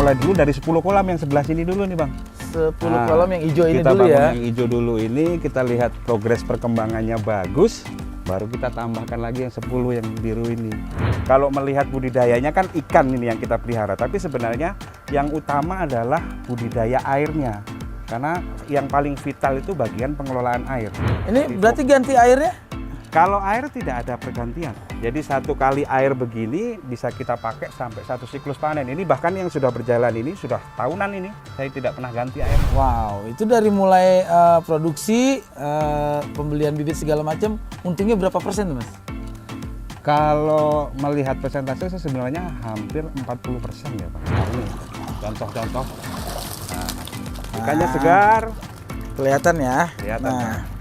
memulai dulu dari 10 kolam yang sebelah sini dulu nih Bang. 10 kolam yang hijau ini kita dulu bangun ya. yang hijau dulu ini, kita lihat progres perkembangannya bagus, baru kita tambahkan lagi yang 10 yang biru ini. Kalau melihat budidayanya kan ikan ini yang kita pelihara, tapi sebenarnya yang utama adalah budidaya airnya. Karena yang paling vital itu bagian pengelolaan air. Ini berarti ganti airnya? Kalau air tidak ada pergantian. Jadi satu kali air begini bisa kita pakai sampai satu siklus panen. Ini bahkan yang sudah berjalan ini sudah tahunan ini. Saya tidak pernah ganti air. Wow, itu dari mulai produksi, pembelian bibit segala macam, untungnya berapa persen tuh Mas? Kalau melihat persentase sebenarnya hampir 40% ya Pak. Ini contoh-contoh. Nah, ikannya segar. Kelihatan ya. Kelihatan. Nah.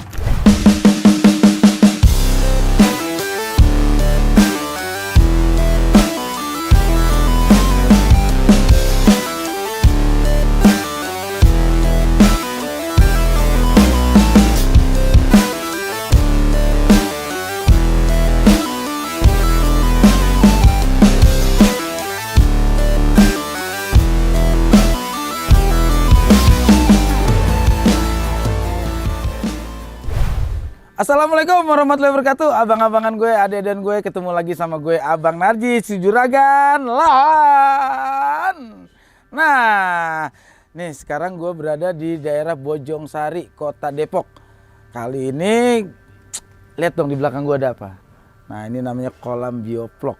Assalamualaikum warahmatullahi wabarakatuh. Abang-abangan gue, adik dan gue, ketemu lagi sama gue Abang Narji, si Juragan Lahan. Nah, nih sekarang gue berada di daerah Bojongsari, Kota Depok. Kali ini, lihat dong di belakang gue ada apa. Nah, ini namanya kolam bioflok.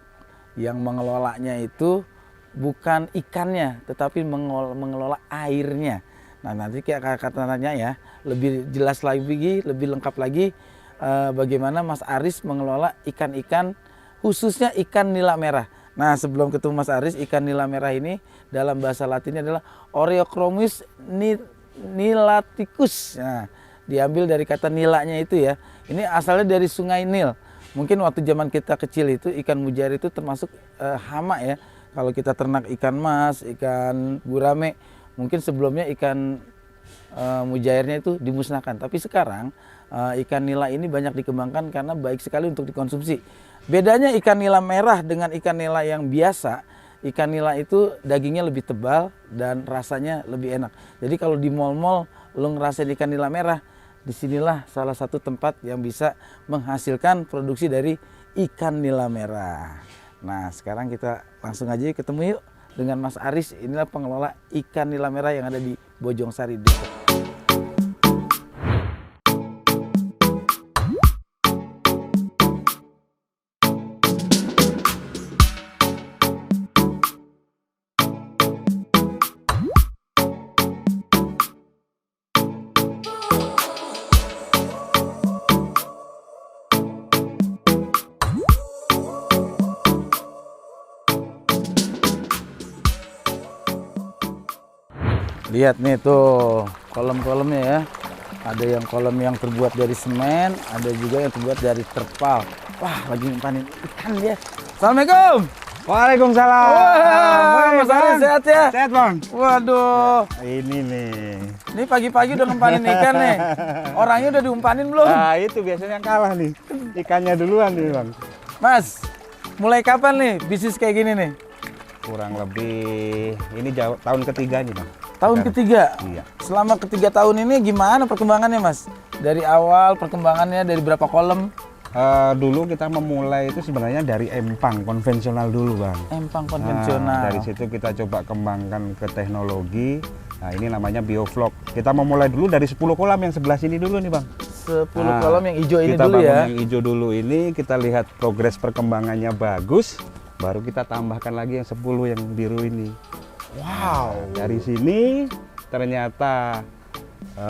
Yang mengelolanya itu bukan ikannya, tetapi mengelola airnya. Nah, nanti kayak katanya ya, lebih jelas lagi, lebih lengkap lagi bagaimana Mas Aris mengelola ikan-ikan, khususnya ikan nila merah. Nah, sebelum ketemu Mas Aris, ikan nila merah ini dalam bahasa Latinnya adalah Oreochromis nilaticus. Nah, diambil dari kata nilanya itu ya. Ini asalnya dari Sungai Nil. Mungkin waktu zaman kita kecil itu ikan mujair itu termasuk hama ya. Kalau kita ternak ikan mas, ikan gurame, mungkin sebelumnya ikan mujairnya itu dimusnahkan. Tapi sekarang ikan nila ini banyak dikembangkan karena baik sekali untuk dikonsumsi. Bedanya ikan nila merah dengan ikan nila yang biasa, ikan nila itu dagingnya lebih tebal dan rasanya lebih enak. Jadi kalau di mal-mal lo ngerasain ikan nila merah, disinilah salah satu tempat yang bisa menghasilkan produksi dari ikan nila merah. Nah, sekarang kita langsung aja ketemu yuk dengan Mas Aris. Inilah pengelola ikan nila merah yang ada di Bojongsari, Depok. Lihat nih tuh kolam-kolamnya ya. Ada yang kolam yang terbuat dari semen, ada juga yang terbuat dari terpal. Wah, lagi ngumpanin ikan dia. Assalamualaikum. Waalaikumsalam. Wah, Mas Aris sehat ya? Sehat Bang. Waduh. Ini nih. Ini pagi-pagi udah ngumpanin ikan nih. Orangnya udah diumpanin belum? Nah, itu biasanya yang kalah nih. Ikannya duluan nih Bang. Mas, mulai kapan nih bisnis kayak gini nih? Kurang lebih ini tahun ketiga nih Bang. Tahun ketiga? Iya. Selama ketiga tahun ini gimana perkembangannya Mas? Dari awal perkembangannya dari berapa kolam? Dulu kita memulai itu sebenarnya dari empang konvensional dulu Bang. Empang konvensional. Dari situ kita coba kembangkan ke teknologi. Nah, ini namanya bioflok. Kita memulai dulu dari 10 kolam yang sebelah sini dulu nih Bang. 10 kolam yang hijau ini kita dulu ya? yang hijau dulu ini, kita lihat progres perkembangannya bagus, baru kita tambahkan lagi yang 10 yang biru ini. Wow. Dari sini ternyata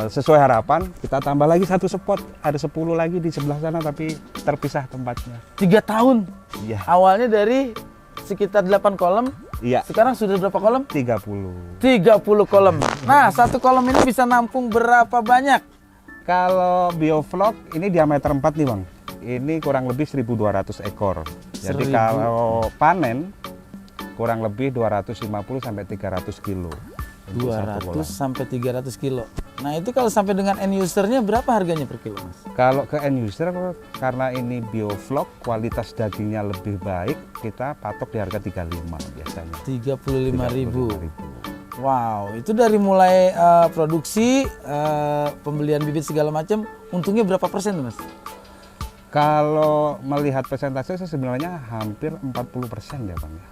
sesuai harapan, kita tambah lagi satu spot. Ada 10 lagi di sebelah sana tapi terpisah tempatnya. 3 tahun? Iya. Awalnya dari sekitar 8 kolam, Iya. sekarang sudah berapa kolam? 30. 30 kolam. Nah, satu kolam ini bisa nampung berapa banyak? Kalau bioflok ini diameter 4 nih Bang. Ini kurang lebih 1.200 ekor. Jadi 1.000. kalau panen kurang lebih 250 sampai 300 kilo. 200 sampai 300 kilo. Nah, itu kalau sampai dengan end usernya berapa harganya per kilo Mas? Kalau ke end user, karena ini bioflok, kualitas dagingnya lebih baik, kita patok di harga 35 biasanya. 35.000. Wow, itu dari mulai produksi, pembelian bibit segala macam, untungnya berapa persen tuh, Mas? Kalau melihat persentase sih sebenarnya hampir 40% ya Bang ya.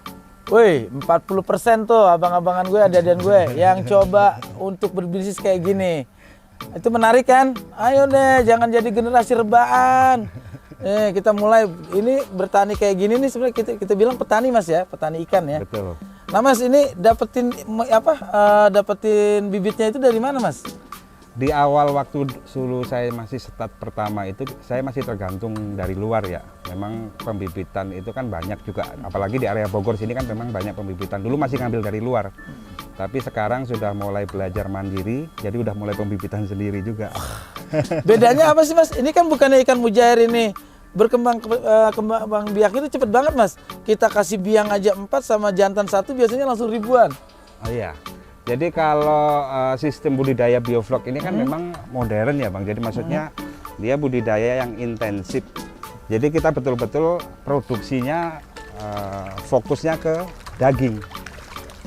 Woi, 40% tuh abang-abangan gue, adik-adikan gue yang coba untuk berbisnis kayak gini. Itu menarik kan? Ayo deh, jangan jadi generasi rebaan. Kita mulai ini bertani kayak gini nih, sebenarnya kita bilang petani Mas ya, petani ikan ya. Betul. Nah Mas, ini dapetin dapetin bibitnya itu dari mana Mas? Di awal waktu dulu saya masih start pertama itu saya masih tergantung dari luar ya. Memang pembibitan itu kan banyak juga, apalagi di area Bogor sini kan memang banyak pembibitan. Dulu masih ngambil dari luar, tapi sekarang sudah mulai belajar mandiri, jadi udah mulai pembibitan sendiri juga. Bedanya apa sih Mas? Ini kan bukannya ikan mujair ini berkembang kembang biak itu cepet banget Mas. Kita kasih biang aja 4 sama jantan 1 biasanya langsung ribuan. Oh iya. Jadi kalau sistem budidaya bioflok ini kan memang modern ya Bang. Jadi maksudnya dia budidaya yang intensif. Jadi kita betul-betul produksinya fokusnya ke daging.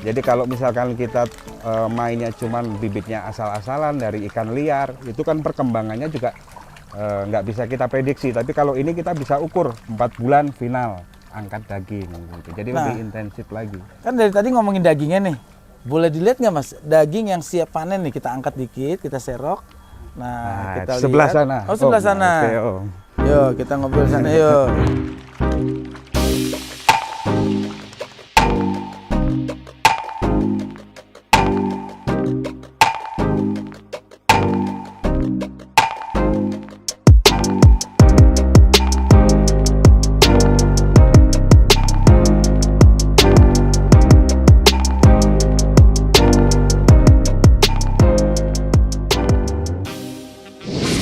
Jadi kalau misalkan kita mainnya cuman bibitnya asal-asalan dari ikan liar, itu kan perkembangannya juga nggak bisa kita prediksi. Tapi kalau ini kita bisa ukur 4 bulan final angkat daging gitu. Jadi lebih intensif lagi. Kan dari tadi ngomongin dagingnya nih. Boleh dilihat nggak Mas, daging yang siap panen nih, kita angkat dikit, kita serok. Nah, kita sebelah lihat. sana. Oh, sebelah sana. Oke, Om. Yuk, kita ngobrol sana yuk.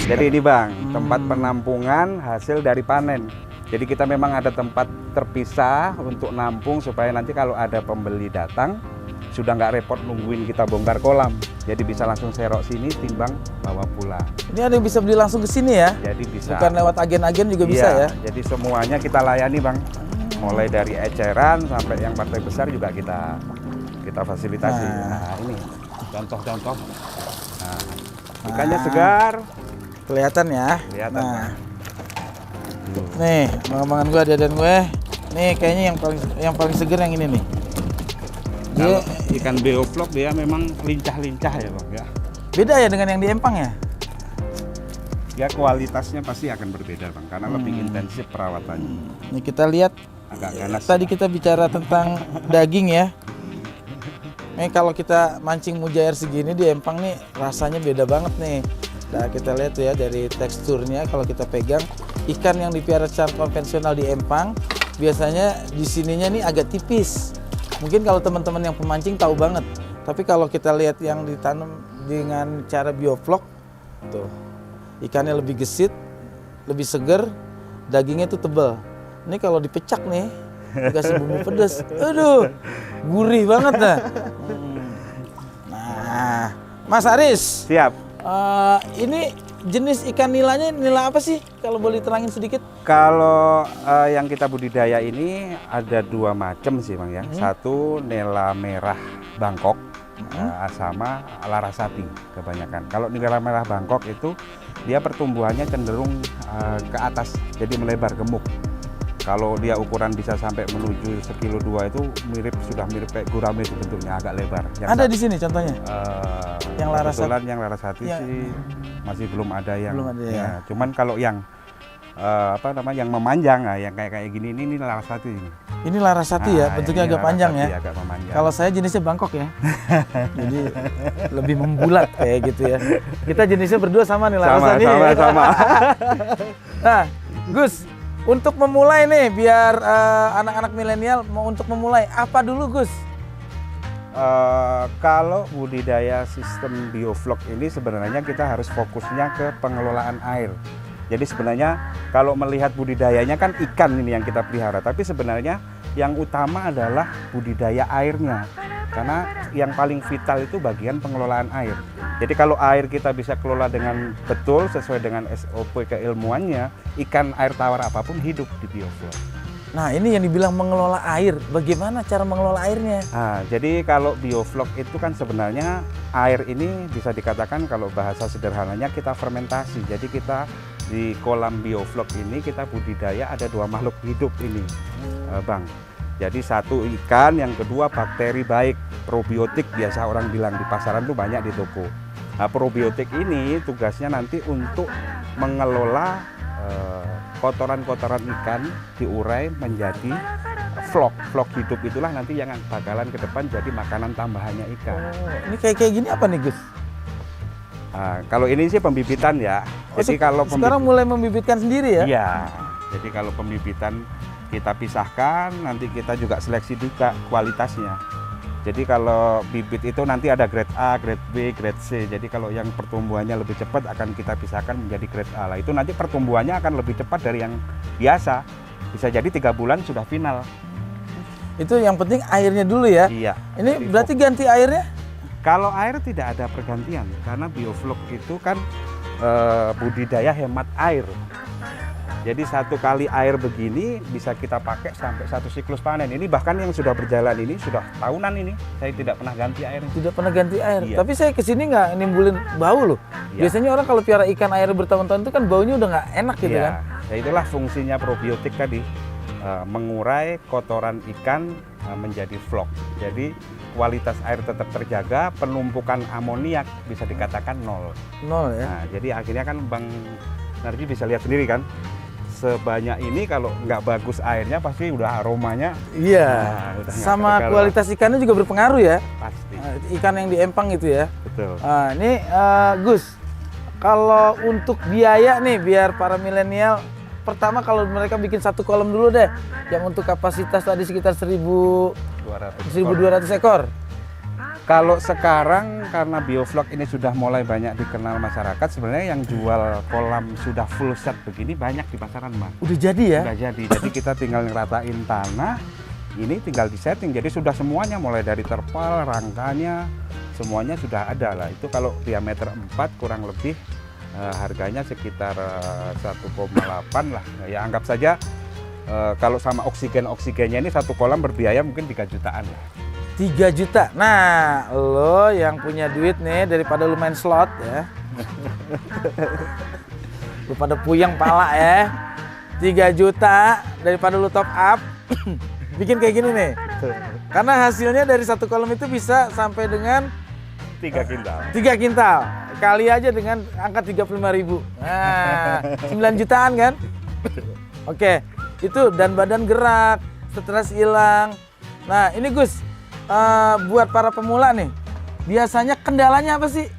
Jadi ini Bang, tempat penampungan hasil dari panen. Jadi kita memang ada tempat terpisah untuk nampung supaya nanti kalau ada pembeli datang sudah nggak repot nungguin kita bongkar kolam. Jadi bisa langsung serok sini timbang bawa pulang. Ini ada yang bisa beli langsung ke sini ya? Jadi bisa. Bukan lewat agen-agen juga bisa ya? Jadi semuanya kita layani Bang. Mulai dari eceran sampai yang partai besar juga kita fasilitasi. Nah ini contoh-contoh. Nah, ikannya segar. Kelihatan ya. Kelihatan. Nah. Nih, abang-abangan gue, adik-adikan gue. Nih kayaknya yang paling seger yang ini nih. Kalau ikan bioflok dia memang lincah-lincah ya Bang ya. Beda ya dengan yang di Empang ya? Ya kualitasnya pasti akan berbeda Bang karena lebih intensif perawatannya. Ini kita lihat. Agak ganas. Tadi kita bicara tentang daging ya. Nih kalau kita mancing mujair segini di Empang nih rasanya beda banget nih. Nah kita lihat ya dari teksturnya, kalau kita pegang ikan yang dipiara secara konvensional di Empang biasanya di sininya nih agak tipis. Mungkin kalau teman-teman yang pemancing tahu banget. Tapi kalau kita lihat yang ditanam dengan cara bioflok, tuh ikannya lebih gesit, lebih seger, dagingnya tuh tebal. Ini kalau dipecak nih, dikasih bumbu pedas, aduh, gurih banget dah. Nah, Mas Aris. Siap. Ini jenis ikan nilanya nila apa sih? Kalau boleh terangin sedikit. Kalau yang kita budidaya ini ada 2 macam sih Bang ya. Satu nila merah Bangkok sama Larasati kebanyakan. Kalau nila merah Bangkok itu dia pertumbuhannya cenderung ke atas, jadi melebar gemuk. Kalau dia ukuran bisa sampai menuju 1,2 kilo itu sudah mirip kayak gurame bentuknya, agak lebar. Yang ada di sini contohnya? Yang Larasati. Kebetulan yang Larasati ya. Sih masih belum ada yang. Belum ada ya. Cuman kalau yang yang memanjang, yang kayak gini ini Larasati ini. Ini Larasati ya, bentuknya agak panjang ya. Agak memanjang. Kalau saya jenisnya Bangkok ya. Jadi lebih membulat kayak gitu ya. Kita jenisnya berdua sama nih Larasati. Sama. Nah, Gus, untuk memulai nih, biar anak-anak milenial mau untuk memulai, apa dulu Gus? Kalau budidaya sistem bioflok ini sebenarnya kita harus fokusnya ke pengelolaan air. Jadi sebenarnya kalau melihat budidayanya kan ikan ini yang kita pelihara, tapi sebenarnya yang utama adalah budidaya airnya. Karena yang paling vital itu bagian pengelolaan air. Jadi kalau air kita bisa kelola dengan betul sesuai dengan SOP keilmuannya, ikan air tawar apapun hidup di bioflok. Nah, ini yang dibilang mengelola air. Bagaimana cara mengelola airnya? Nah, jadi kalau bioflok itu kan sebenarnya air ini bisa dikatakan kalau bahasa sederhananya kita fermentasi. Jadi kita di kolam bioflok ini kita budidaya ada 2 makhluk hidup ini, Bang. Jadi satu ikan, yang kedua bakteri baik, probiotik biasa orang bilang di pasaran tuh banyak di toko. Nah, probiotik ini tugasnya nanti untuk mengelola kotoran-kotoran ikan diurai menjadi vlog. Vlog hidup itulah nanti yang bakalan ke depan jadi makanan tambahannya ikan. Oh, ini kayak gini apa nih, Gus? Nah, kalau ini sih pembibitan ya. Jadi kalau sekarang mulai membibitkan sendiri ya? Iya. Jadi kalau pembibitan kita pisahkan, nanti kita juga seleksi juga kualitasnya. Jadi kalau bibit itu nanti ada grade A, grade B, grade C. Jadi kalau yang pertumbuhannya lebih cepat akan kita pisahkan menjadi grade A lah. Itu nanti pertumbuhannya akan lebih cepat dari yang biasa. Bisa jadi 3 bulan sudah final. Itu yang penting airnya dulu ya? Iya. Ini berarti ganti airnya? Kalau air tidak ada pergantian, karena bioflok itu kan budidaya hemat air. Jadi 1 kali air begini bisa kita pakai sampai 1 siklus panen. Ini bahkan yang sudah berjalan ini sudah tahunan ini. Saya tidak pernah ganti air. Tidak pernah ganti air. Iya. Tapi saya kesini nggak nimbulin bau loh. Iya. Biasanya orang kalau piara ikan air bertahun-tahun itu kan baunya udah nggak enak gitu Iya. kan. Ya itulah fungsinya probiotik tadi. Mengurai kotoran ikan menjadi vlog. Jadi kualitas air tetap terjaga, penumpukan amoniak bisa dikatakan 0. 0 ya? Nah, jadi akhirnya kan Bang Narji bisa lihat sendiri kan. Sebanyak ini kalau nggak bagus airnya pasti udah aromanya. Iya. Udah nggak Sama tergaruh. kualitas ikannya juga berpengaruh ya. Pasti. Ikan yang di empang itu ya. Betul. Ini Gus, kalau untuk biaya nih biar para milenial, pertama kalau mereka bikin 1 kolam dulu deh, yang untuk kapasitas tadi sekitar 1.200 ekor. Kalau sekarang karena bioflok ini sudah mulai banyak dikenal masyarakat, sebenarnya yang jual kolam sudah full set begini banyak di pasaran, Mas. Udah jadi ya? Udah jadi. Jadi kita tinggal ngeratain tanah, ini tinggal disetting. Jadi sudah semuanya mulai dari terpal, rangkanya, semuanya sudah ada lah. Itu kalau diameter 4 kurang lebih harganya sekitar 1,8 lah. Ya anggap saja kalau sama oksigennya ini 1 kolam berbiaya mungkin 3 jutaan lah. 3 juta. Nah, lo yang punya duit nih daripada lu main slot ya. Lu pada puyeng pala ya. 3 juta daripada lu top up. Bikin kayak gini nih. Karena hasilnya dari 1 kolam itu bisa sampai dengan 3 kintal. 3 kintal. Kali aja dengan angka 35.000. Nah, 9 jutaan kan? Oke, itu dan badan gerak, stres hilang. Nah, ini Gus, buat para pemula nih, biasanya kendalanya apa sih?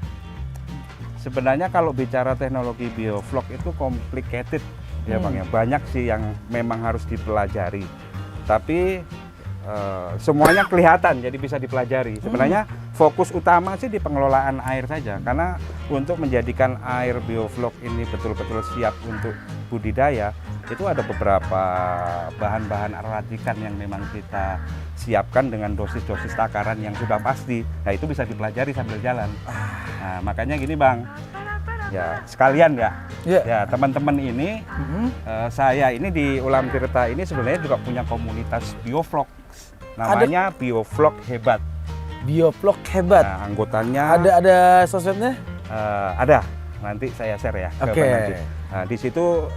Sebenarnya kalau bicara teknologi bioflok itu complicated ya Bang ya. Banyak sih yang memang harus dipelajari. Tapi semuanya kelihatan jadi bisa dipelajari. Sebenarnya fokus utama sih di pengelolaan air saja. Karena untuk menjadikan air bioflok ini betul-betul siap untuk budidaya, itu ada beberapa bahan-bahan racikan yang memang kita siapkan dengan dosis-dosis takaran yang sudah pasti. Nah itu bisa dipelajari sambil jalan. Nah makanya gini Bang, ya sekalian ya, ya teman-teman ini, saya ini di Ulam Tirta ini sebenarnya juga punya komunitas bioflok. Namanya Bioflok Hebat. Bioflok Hebat. Nah, anggotanya ada sosmednya? Ada. Nanti saya share ya. Oke. Nah, di situ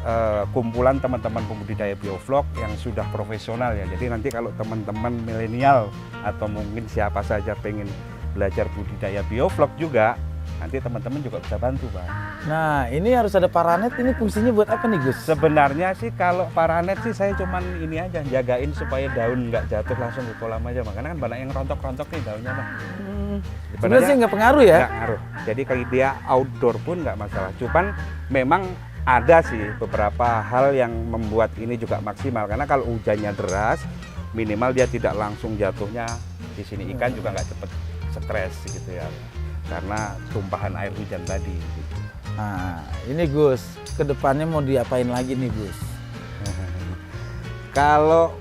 kumpulan teman-teman pembudidaya bioflok yang sudah profesional ya. Jadi nanti kalau teman-teman milenial atau mungkin siapa saja pengen belajar budidaya bioflok juga, nanti teman-teman juga bisa bantu, Bang. Nah, ini harus ada paranet. Ini fungsinya buat apa nih, Gus? Sebenarnya sih kalau paranet sih saya cuman ini aja, jagain supaya daun nggak jatuh langsung ke kolam aja, Bang. Karena kan banyak yang rontok-rontok nih daunnya, Bang. Sebenarnya sih nggak pengaruh ya? Nggak ngaruh. Jadi kalau dia outdoor pun nggak masalah. Cuman memang ada sih beberapa hal yang membuat ini juga maksimal. Karena kalau hujannya deras, minimal dia tidak langsung jatuhnya di sini. Ikan juga nggak cepet stres gitu ya. Karena tumpahan air hujan tadi. Gitu. Nah, ini Gus, kedepannya mau diapain lagi nih Gus? Kalau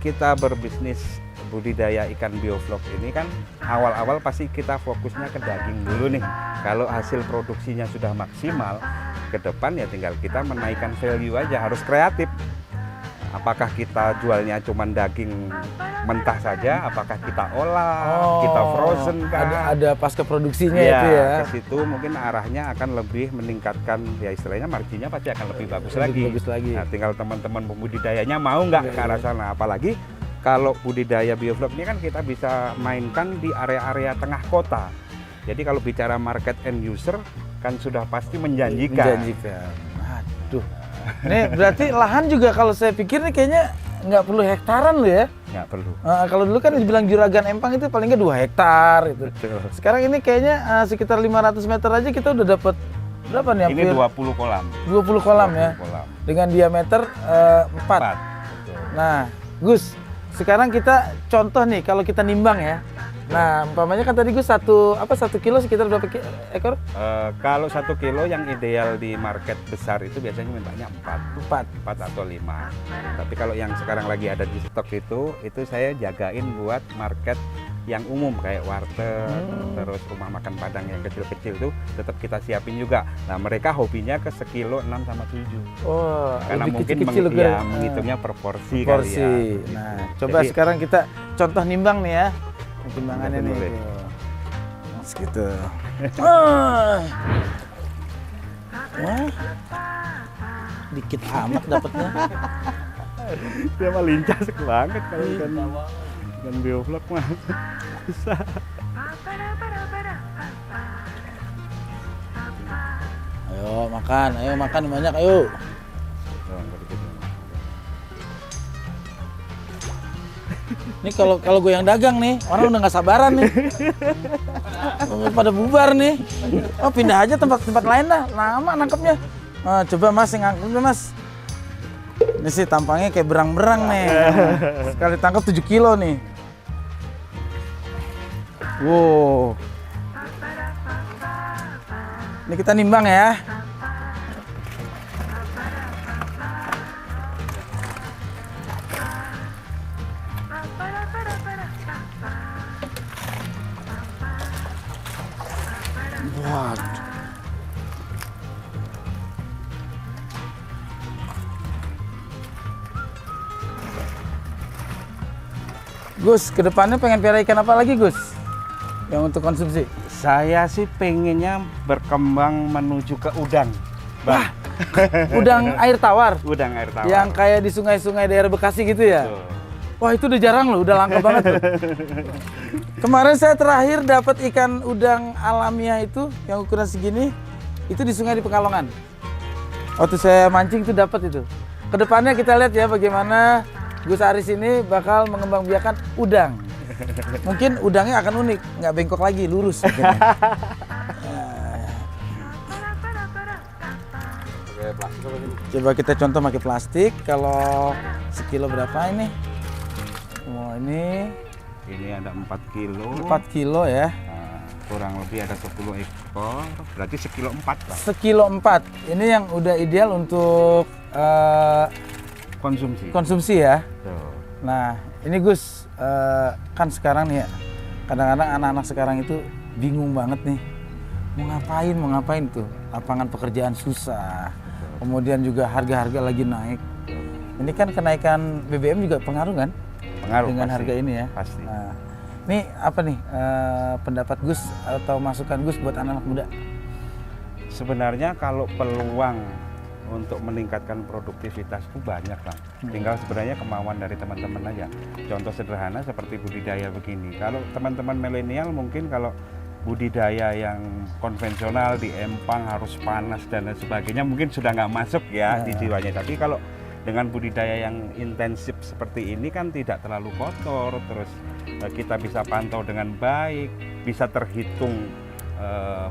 kita berbisnis budidaya ikan bioflok ini kan awal-awal pasti kita fokusnya ke daging dulu nih. Kalau hasil produksinya sudah maksimal, ke depan ya tinggal kita menaikkan value aja, harus kreatif. Apakah kita jualnya cuma daging mentah saja? Apakah kita olah, kita frozen kah? Ada pasca produksinya Ya, itu ya. ke situ mungkin arahnya akan lebih meningkatkan, ya istilahnya marginnya pasti akan lebih bagus lagi. Bagus lagi. Nah, tinggal teman-teman pembudidayanya mau nggak ke arah sana. Apalagi kalau budidaya bioflok ini kan kita bisa mainkan di area-area tengah kota. Jadi kalau bicara market end user kan sudah pasti menjanjikan. Aduh. Ini berarti lahan juga kalau saya pikir nih kayaknya nggak perlu hektaran loh ya. Nggak perlu. Kalau dulu kan dibilang Juragan Empang itu paling nggak 2 hektar gitu. Betul. Sekarang ini kayaknya sekitar 500 meter aja kita udah dapat berapa nih? Ini 20 kolam. 20 kolam ya. Kolam. Dengan diameter 4. Betul. Nah, Gus, sekarang kita contoh nih kalau kita nimbang ya. Nah, umpamanya kan tadi Gus 1 kilo sekitar berapa ekor? Kalau 1 kilo yang ideal di market besar itu biasanya mintanya 4 atau 5. Tapi kalau yang sekarang lagi ada di stok itu saya jagain buat market yang umum kayak warteg, terus rumah makan Padang yang kecil-kecil tuh tetap kita siapin juga. Nah, mereka hobinya ke sekilo 6 sama 7. Oh, Karena lebih mungkin kecil-kecil menghitungnya per porsi kali ya. Nah, coba Jadi, sekarang kita contoh nimbang nih ya. Timbangannya nih. Boleh. Mas gitu. Wah, dikit amat dapatnya. Dia mah lincah banget kalau ikan bioflok mah. Bisa. Ayo makan banyak, ayo. Ini kalau gue yang dagang nih, orang udah nggak sabaran nih. Pada bubar nih. Oh, pindah aja tempat lain dah, lama nangkepnya. Nah, coba Mas yang ngangkepnya Mas. Ini sih tampangnya kayak berang-berang nih. Sekali tangkap 7 kilo nih. Wow. Ini kita nimbang ya. Waduh. Gus, kedepannya pengen piara ikan apa lagi Gus? Yang untuk konsumsi? Saya sih pengennya berkembang menuju ke udang. Bah. Udang air tawar? Udang air tawar. Yang kayak di sungai-sungai daerah Bekasi gitu ya? Betul. Wah, itu udah jarang loh, udah langka banget loh. Kemarin saya terakhir dapat ikan udang alamiah itu yang ukuran segini, itu di sungai di Pekalongan. Waktu saya mancing itu dapat itu. Kedepannya kita lihat ya bagaimana Gus Aris ini bakal mengembangbiakan udang. Mungkin udangnya akan unik, nggak bengkok lagi, lurus. Coba kita contoh pakai plastik. Kalau sekilo berapa ini? Oh, ini ada 4 kilo. 4 kilo ya. Nah, kurang lebih ada 10 ekor. Berarti sekilo 4 lah. Sekilo 4. Ini yang udah ideal untuk konsumsi ya. Tuh. Nah, ini Gus, kan sekarang nih ya, kadang-kadang anak-anak sekarang itu bingung banget nih. Mau ngapain tuh. Lapangan pekerjaan susah. Kemudian juga harga-harga lagi naik. Ini kan kenaikan BBM juga pengaruh kan? Pengaruh dengan pasti, harga ini ya. Pasti. Nah, ini apa nih pendapat Gus atau masukan Gus buat anak-anak muda? Sebenarnya kalau peluang untuk meningkatkan produktivitas itu banyak lah. Tinggal sebenarnya kemauan dari teman-teman aja. Contoh sederhana seperti budidaya begini. Kalau teman-teman milenial mungkin kalau budidaya yang konvensional di empang harus panas dan lain sebagainya mungkin sudah nggak masuk ya di jiwanya. Tapi kalau dengan budidaya yang intensif seperti ini kan tidak terlalu kotor, terus kita bisa pantau dengan baik, bisa terhitung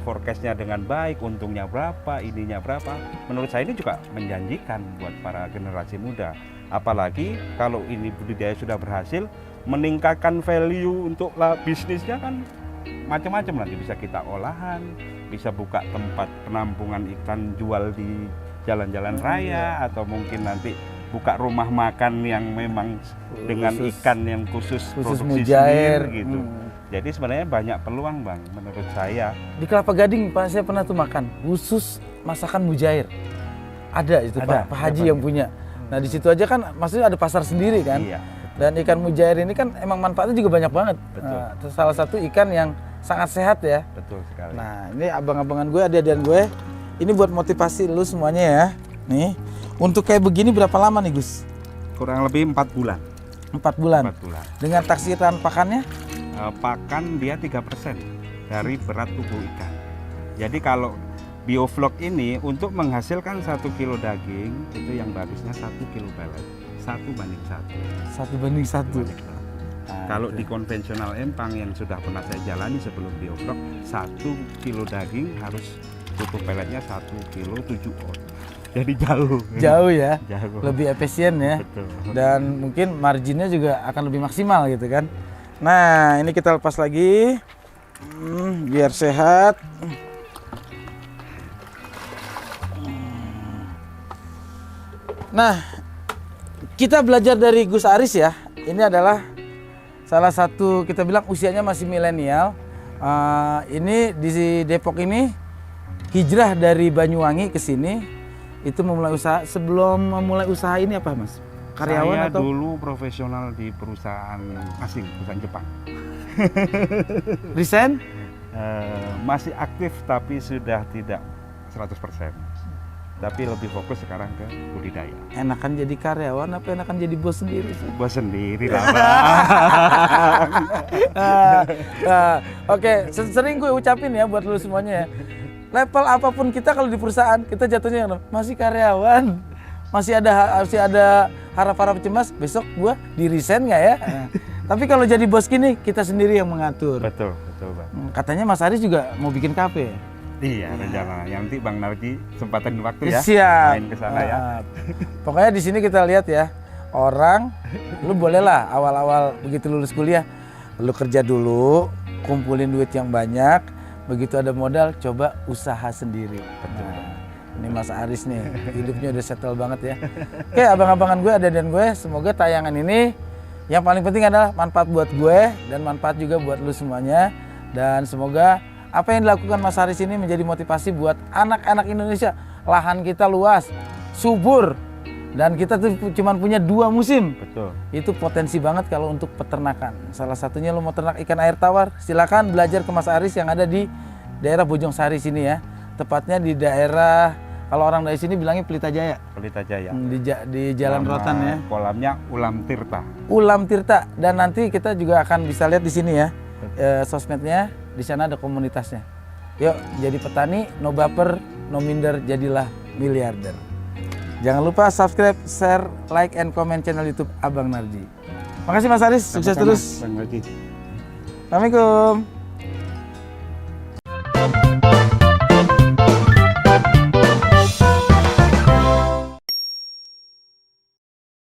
forecastnya dengan baik, untungnya berapa, ininya berapa. Menurut saya ini juga menjanjikan buat para generasi muda. Apalagi kalau ini budidaya sudah berhasil, meningkatkan value untuk bisnisnya kan macam-macam, nanti bisa kita olahan, bisa buka tempat penampungan ikan jual di jalan-jalan raya, atau mungkin nanti buka rumah makan yang memang dengan ikan yang khusus produksi mujair gitu. Jadi sebenarnya banyak peluang Bang menurut saya. Di Kelapa Gading Pak, saya pernah tuh makan khusus masakan mujair. Ada itu Pak Haji yang punya. Nah di situ aja kan maksudnya ada pasar sendiri kan. Iya. Dan ikan mujair ini kan emang manfaatnya juga banyak banget. Betul. Nah, itu salah satu ikan yang sangat sehat ya. Betul sekali. Nah ini abang-abangan gue, adik-adikan gue, ini buat motivasi lu semuanya ya. Nih, untuk kayak begini berapa lama nih Gus? Kurang lebih 4 bulan. 4 bulan. 4 bulan. Dengan taksiran pakannya? Pakan dia 3% dari berat tubuh ikan. Jadi kalau bioflok ini untuk menghasilkan 1 kilo daging itu yang bagusnya 1 kilo pelet 1:1. 1:1. Nah, Kalau itu. di konvensional empang yang sudah pernah saya jalani sebelum bioflok 1 kilo daging harus tutup peletnya 1 kilo 7 on. Jadi jauh. Jauh ya. Jauh. Lebih efisien ya. Betul. Dan mungkin marginnya juga akan lebih maksimal gitu kan. Nah ini kita lepas lagi biar sehat. Nah kita belajar dari Gus Aris ya. Ini adalah salah satu kita bilang usianya masih milenial. Ini di Depok ini hijrah dari Banyuwangi ke sini itu memulai usaha. Sebelum memulai usaha ini apa Mas? Karyawan Saya atau? dulu profesional di perusahaan asing, perusahaan Jepang. Resign? Masih aktif tapi sudah tidak 100%. Tapi lebih fokus sekarang ke budidaya. Enakan jadi karyawan apa enakan jadi bos sendiri sih? Bos sendiri lah. Oke, sering gue ucapin ya buat lu semuanya ya. Level apapun kita kalau di perusahaan kita jatuhnya yang masih karyawan, masih ada harap-harap cemas besok gua di resign nggak ya? Tapi kalau jadi bos gini kita sendiri yang mengatur. Betul, betul Bang. Katanya Mas Aris juga mau bikin kafe. Iya, rencana. Yang nanti Bang Narji sempatan waktu ya. Siap. Main ke sana ya. Pokoknya di sini kita lihat ya, orang, lu bolehlah awal-awal begitu lulus kuliah, lu kerja dulu, kumpulin duit yang banyak, begitu ada modal, coba usaha sendiri. Nah, ini Mas Aris nih, hidupnya udah settle banget ya. Oke, abang-abangan gue, dan gue, semoga tayangan ini yang paling penting adalah manfaat buat gue dan manfaat juga buat lu semuanya. Dan semoga apa yang dilakukan Mas Aris ini menjadi motivasi buat anak-anak Indonesia. Lahan kita luas, subur, dan kita tuh cuma punya 2 musim. Betul. Itu potensi banget kalau untuk peternakan. Salah satunya lo mau ternak ikan air tawar, silakan belajar ke Mas Aris yang ada di daerah Bojong Sari sini ya. Tepatnya di daerah, kalau orang dari sini bilangnya Pelita Jaya. Pelita Jaya. Di Jalan Nama Rotan ya. Kolamnya Ulam Tirta. Ulam Tirta, dan nanti kita juga akan bisa lihat di sini ya. Sosmednya, di sana ada komunitasnya. Yuk jadi petani, no baper, no minder, jadilah miliarder. Jangan lupa subscribe, share, like, and comment channel YouTube Abang Narji. Makasih Mas Aris, sukses Sama-sama, terus. Bang Narji. Assalamualaikum.